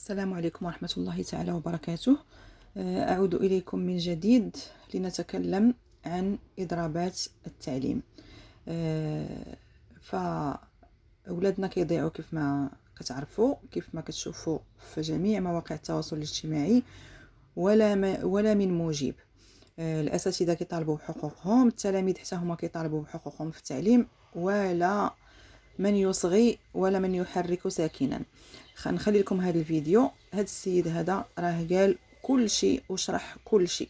السلام عليكم ورحمة الله تعالى وبركاته. أعود إليكم من جديد لنتكلم عن إضرابات التعليم. فأولادنا كيضيعوا كيف ما كتعرفوا، كيف ما كتشوفوا في جميع مواقع التواصل الاجتماعي، ولا من موجب. الأساتذة كيطالبوا بحقوقهم، التلاميذ حتى هما كيطالبوا بحقوقهم في التعليم، ولا من يصغي ولا من يحرك ساكنا. نخلي لكم هذا الفيديو. هذا السيد هذا راه قال كل شيء وشرح كل شيء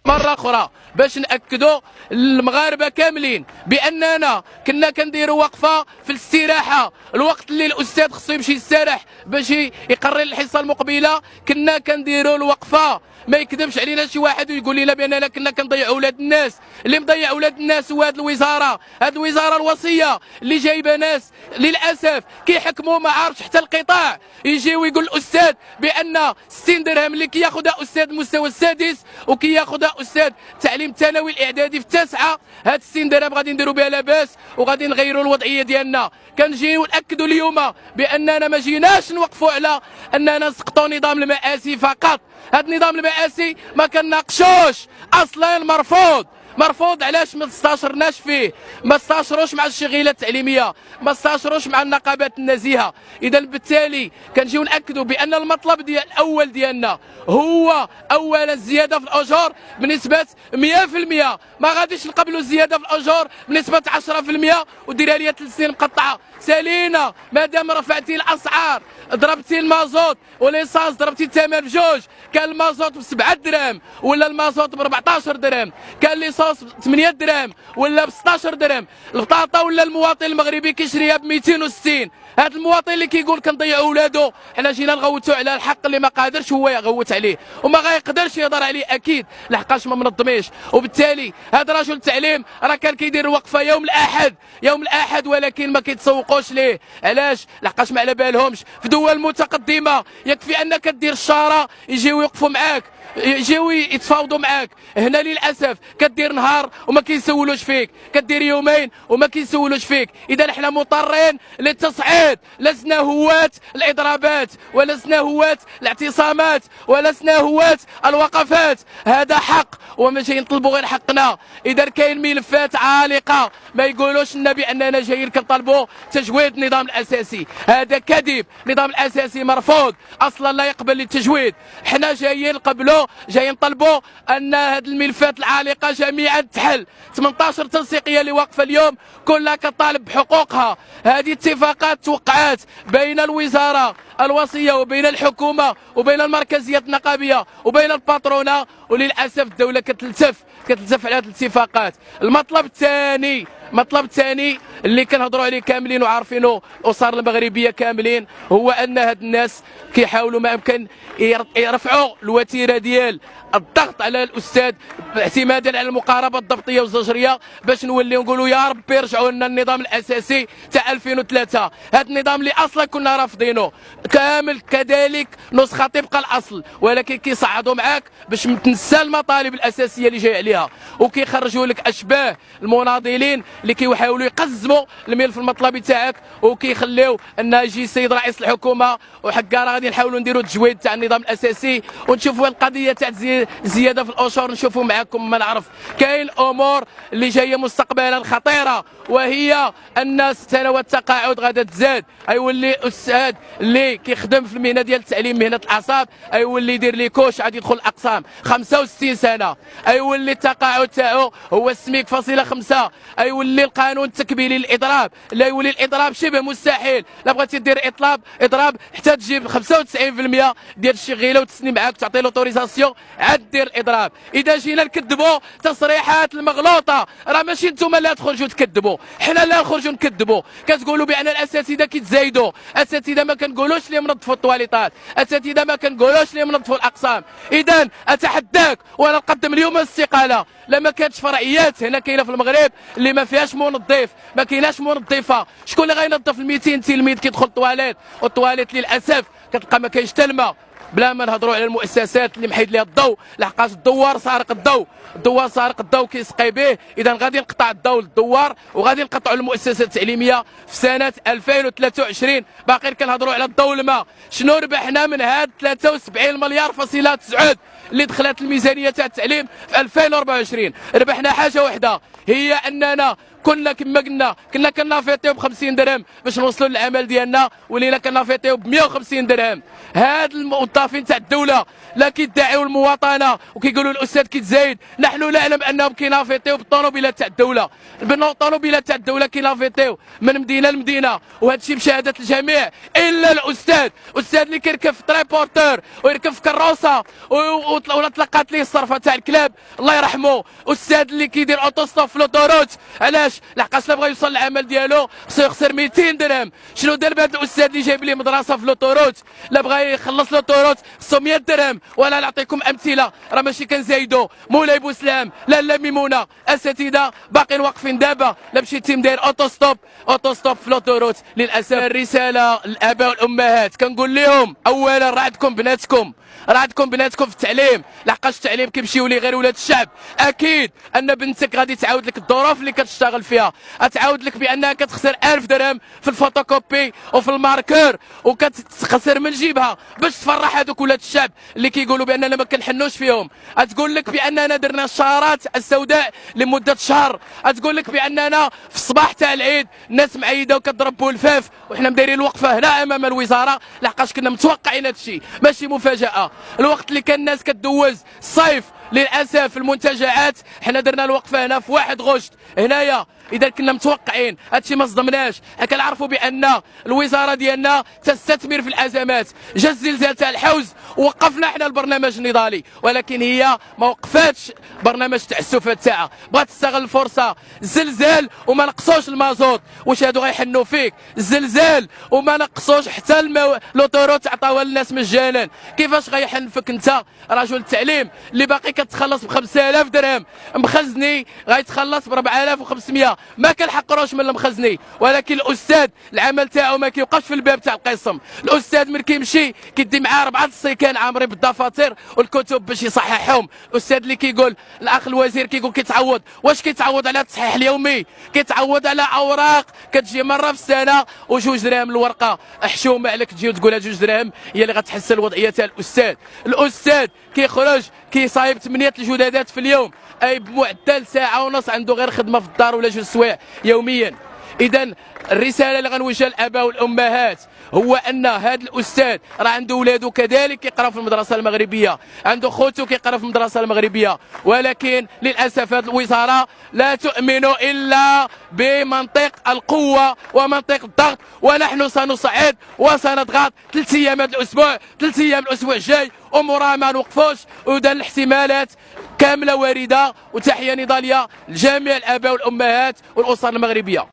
مرة أخرى باش نأكدوا للمغاربة كاملين بأننا كنا كنديروا وقفة في الاستراحة، الوقت اللي الأستاذ خصو يمشي يستراح باش يقرر الحصة المقبلة كنا كنديروا الوقفة. ما يكذبش علينا شي واحد ويقول لنا باننا كنا كنضيعوا اولاد الناس. اللي مضيع اولاد الناس هو هذه الوزاره، هذه الوزاره الوصيه اللي جايبه ناس للاسف كيحكموا ما عارفش حتى القطاع. يجي ويقول الاستاذ بان 60 درهم اللي كياخذها استاذ المستوى السادس وكياخذها استاذ التعليم الثانوي الاعدادي في التاسعه، هاد 60 درهم غادي نديروا بها لاباس وغادي نغيروا الوضعيه ديالنا. كنجيو ناكدوا اليوم باننا ما جيناش نوقفوا على اننا نسقطوا نظام المآسي فقط. هذا النظام المآسي ما كنناقشوش اصلا، مرفوض. علاش ما استشرناش فيه؟ ما استشروش مع الشغيله التعليميه، ما استشروش مع النقابات النزيهه. اذا بالتالي كنجيو ناكدوا بان المطلب الاول ديالنا هو اولا الزياده في الاجور بنسبه 100%. ما غاديش نقبلوا الزياده في الاجور بنسبه 10% وديرها لي 3 سنين مقطعه. سالينا مادام رفعتي الاسعار، ضربتي المازوت وليسانس، ضربتي الثمن بجوج، كان المازوت ب 7 درهم ولا المازوت ب 14 درهم، كان ليسانس ب 8 درهم ولا ب 16 درهم، البطاطا ولا المواطن المغربي كيشريها ب 260. هذا المواطن اللي كيقول كنضيعوا ولادو، حنا جينا نغوتوا على الحق اللي ما قادرش هو يغوت عليه وما غيقدرش يهضر عليه اكيد لحقاش ما منظميش. وبالتالي هذا رجل التعليم راه كان كيدير وقفه يوم الاحد ولكن ما كيتسوقوش ليه. علاش؟ لحقاش ما على بالهمش. في دول متقدمه يكفي انك دير الشاره يجيو يوقفوا معاك، يجيو يتفاوضوا معاك. هنا للاسف كدير نهار وما كيسولوش فيك، كدير يومين وما كيسولوش فيك. اذا حنا مضطرين للتصعيد، لسنا هواة الاضرابات ولسنا هواة الاعتصامات ولسنا هواة الوقفات. هذا حق وما جايين نطلبوا غير حقنا. اذا كاين ملفات عالقه ما يقولوش لنا باننا جايين كنطلبوا تجويد النظام الاساسي، هذا كذب. النظام الاساسي مرفوض اصلا، لا يقبل التجويد. حنا جايين نقبلوا، جايين نطلبوا ان هذه الملفات العالقه جميعا تحل. 18 تنسيقيه اللي واقفه اليوم كلها كطالب بحقوقها. هذه اتفاقات توقعات بين الوزاره الوصيه وبين الحكومه وبين المركزيات النقابيه وبين الباترونه، وللاسف الدوله كتلتف على هذه الاتفاقات. المطلب الثاني اللي كنهضروا عليه كاملين وعارفينه الاسر المغربيه كاملين هو ان هاد الناس كيحاولوا ما امكن يرفعوا الوتيره ديال الضغط على الاستاذ اعتمادا على المقاربه الضبطيه والزجريه باش نوليو نقولوا يا ربي رجعوا لنا النظام الاساسي تاع 2003. هذا النظام اللي اصلا كنا رافضينه كامل، كذلك نسخه طبق الاصل، ولكن كيصعدوا معاك باش تنسى المطالب الاساسيه اللي جاي عليها وكيخرجوا لك اشباه المناضلين اللي كيحاولوا يقزموا الملف المطلبي تاعك وكيخليو ان يجي السيد رئيس الحكومه وحكا راه غادي نحاولوا نديروا التجويد تاع النظام الاساسي ونشوفوا القضيه تاع الزياده في الاجور نشوفوا معكم. ما نعرف كاين امور اللي جايه مستقبلا خطيره، وهي ان سنوات التقاعد غادا تزاد. يولي استاذ اللي كيخدم في المهنه ديال التعليم، مهنه الاعصاب، يولي يدير لي كوش عاد يدخل الاقسام 65 سنه. يولي التقاعد تاعو هو السميك فاصله 5. يولي القانون التكبيلي للاضراب، لا يولي الاضراب شبه مستحيل. لا بغيتي دير اضراب حتى تجيب 95% ديال الشغيله وتسني معاك تعطي لوتوريزاسيون عاد دير الاضراب. اذا جينا نكذبوا تصريحات المغلوطه راه ماشي نتوما اللي تخرجوا تكذبوا، حنا اللي نخرجوا نكذبوا. كتقولوا بان الاساتذه كيتزايدوا، اساتذه ما كنقولوش لهم نظفوا الطواليطات، اساتذه ما كنقولوش لهم نظفوا الاقسام. اذا اتحداك وانا نقدم اليوم الاستقاله. لا ما كانتش فرعيات هنا كاينه في المغرب اللي ما فيهاش منظف، ما كايناش منظفه. شكون اللي غينظف ال 200 تلميذ كيدخل الطواليت والطواليت للاسف كتلقى ما كاينش حتى الماء، بلا ما نهضروا على المؤسسات اللي محيد لها الضوء، لحقاش الدوار سارق الضوء، الدوار سارق الضوء كيسقي به. اذا غادي نقطع الضوء للدوار وغادي نقطعوا المؤسسات التعليميه في سنه 2023. باقي كنهضروا على الضوء والماء. شنو ربحنا من هاد 73 مليار فاصله 9 اللي دخلت الميزانيه تاع التعليم في 2024؟ ربحنا حاجه واحده، هي اننا كنا كما قلنا كنا كنافيطيو ب 50 درهم باش نوصلوا للعمل ديالنا، ولينا كنافيطيو ب 150 درهم. هاد الموظفين تاع الدوله لا كيدعيو المواطنه وكيقولوا الاستاذ كيتزايد، نحن نعلم انهم كينافيطيو بالطوموبيلات تاع الدوله، بالطوموبيلات تاع الدوله كينافيطيو من مدينه لمدينه، وهذا الشيء بشهاده الجميع الا الاستاذ اللي كيركب في تريبورتور ويركب في كروسه ولا طلقات ليه الصرفه تاع الكلاب الله يرحمه، استاذ اللي كيدير اوتوستوب في لوطوروت. علاش؟ لحقاش لا بغى يوصل للعمل ديالو خصو يخسر 200 درهم. شنو دار بهذا الاستاذ اللي جايب ليه مدرسه في لوطوروت؟ لا بغى يخلص لوطوروت خصو 100 درهم. ولا نعطيكم امثله، راه ماشي كنزايدو. مولاي بوسلام، لاله ميمونه، اساتذه باقيين واقفين دابا. لا مشيتي مداير اوتوستوب في لوطوروت. للاسف الرساله للاباء والامهات كنقول لهم اولا راه عندكم بناتكم في التعليم، لحقاش التعليم كيمشيو ليه غير ولاد الشعب. اكيد ان بنتك غادي تعاود لك الظروف اللي كتشتغل فيها، غتعاود لك بانها كتخسر 1000 درهم في الفوتوكوبي وفي الماركور وكتخسر من جيبها باش تفرح هذوك ولاد الشعب اللي كيقولوا باننا ما كنحنوش فيهم. غتقول لك باننا درنا الشهرات السوداء لمده شهر، غتقول لك باننا في الصباح تاع العيد الناس معيده وكتضرب بولفاف وحنا مدايرين الوقفه هنا امام الوزاره، لحقاش كنا متوقعين هذا الشيء، ماشي مفاجاه. الوقت اللي كان الناس كدوز الصيف للاسف المنتجعات، حنا درنا الوقفه هنا في 1 غشت هنايا. اذا كنا متوقعين هادشي ما صدمناش، كنعرفوا بان الوزاره ديالنا تستثمر في الازمات. جا الزلزال تاع الحوز وقفنا حنا البرنامج النضالي، ولكن هي ما وقفاتش برنامج تاع السفات تاعها، بغات تستغل الفرصه. الزلزال وما نقصوش المازوت، واش هادو غيحنوا فيك؟ الزلزال وما نقصوش حتى لوطوروت عطاوها للناس مجانا، كيفاش غيحن فيك انت رجل التعليم اللي باقي كتخلص ب 5000 درهم، مخزني غيتخلص ب 4500؟ ما كنحقروش من المخزني، ولكن الاستاذ العمل تاعو ما كيوقفش في الباب تاع القسم. الاستاذ من كيمشي كيدي معاه 4 السيكان عامرين بالدفاتر والكتب باش يصححهم. الاستاذ اللي كيقول الاخ الوزير كيقول كيتعوض، واش كيتعوض على التصحيح اليومي؟ كيتعوض على اوراق كتجي مره في السنه و2 دراهم الورقه. حشومه عليك تجي وتقولها 2 دراهم هي اللي غتحسن الوضعيه تاع الاستاذ كيخرج كيصايب 8 الجدادات في اليوم، اي بمعدل ساعه ونص عنده غير خدمه في الدار ولا 2 سوايع يوميا. اذا الرساله اللي غنوجهها للاباء والامهات هو ان هذا الاستاذ راه عنده ولادو كذلك كيقراو في المدرسه المغربيه، عنده خوتو كيقراو في المدرسه المغربيه، ولكن للاسف هذه الوزاره لا تؤمن الا بمنطق القوه ومنطق الضغط. ونحن سنصعد وسنضغط 3 ايام هذا الاسبوع، 3 ايام الاسبوع الجاي، امورها ما نوقفوش. واذا الاحتمالات كامله وارده. وتحيه نضاليه لجميع الاباء والامهات والاسر المغربيه.